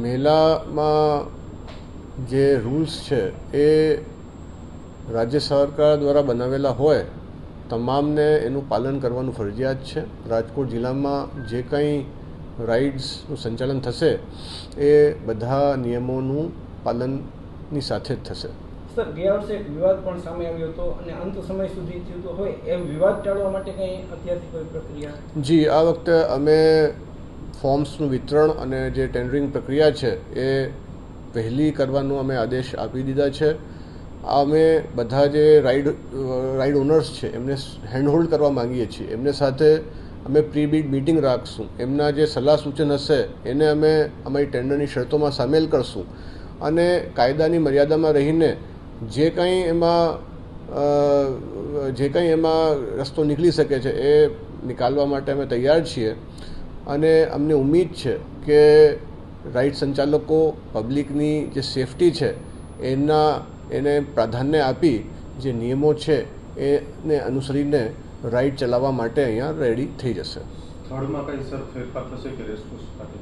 મેલામાં જે રૂલ્સ છે એ રાજ્ય સરકાર દ્વારા બનાવેલા હોય તમામને એનું પાલન કરવાનું ફરજિયાત છે. રાજકોટ જિલ્લામાં જે કંઈ રાઇડ્સનું સંચાલન થશે એ બધા નિયમોનું પાલનની સાથે જ થશે. સર, ગયા વર્ષે એક વિવાદ પણ સામે આવ્યો હતો અને અંત સમય સુધી થયો હોય એમ વિવાદ ટાળવા માટે કંઈ અત્યારથી કોઈ પ્રક્રિયા? જી, આ વખતે અમે ફોર્મ્સનું વિતરણ અને જે ટેન્ડરિંગ પ્રક્રિયા છે એ વહેલી કરવાનો અમે આદેશ આપી દીધા છે. અમે બધા જે રાઇડ ઓનર્સ છે એમને હેન્ડહોલ્ડ કરવા માંગીએ છીએ. એમને સાથે અમે પ્રી બીડ મિટિંગ રાખશું. એમના જે સલાહ સૂચન હશે એને અમે અમારી ટેન્ડરની શરતોમાં સામેલ કરશું અને કાયદાની મર્યાદામાં રહીને જે કંઈ એમાં રસ્તો નીકળી શકે છે એ નિકાલવા માટે અમે તૈયાર છીએ. અને અમને ઉમ્મીદ છે કે રાઇડ સંચાલકો પબ્લિકની જે સેફટી છે એને પ્રાધાન્ય આપી જે નિયમો છે એને અનુસરીને રાઇડ ચલાવવા માટે અહીંયા રેડી થઈ જશે. સ્થળમાં કંઈ સર ફેરફાર થશે કે રેસકોર્સ ખાતે?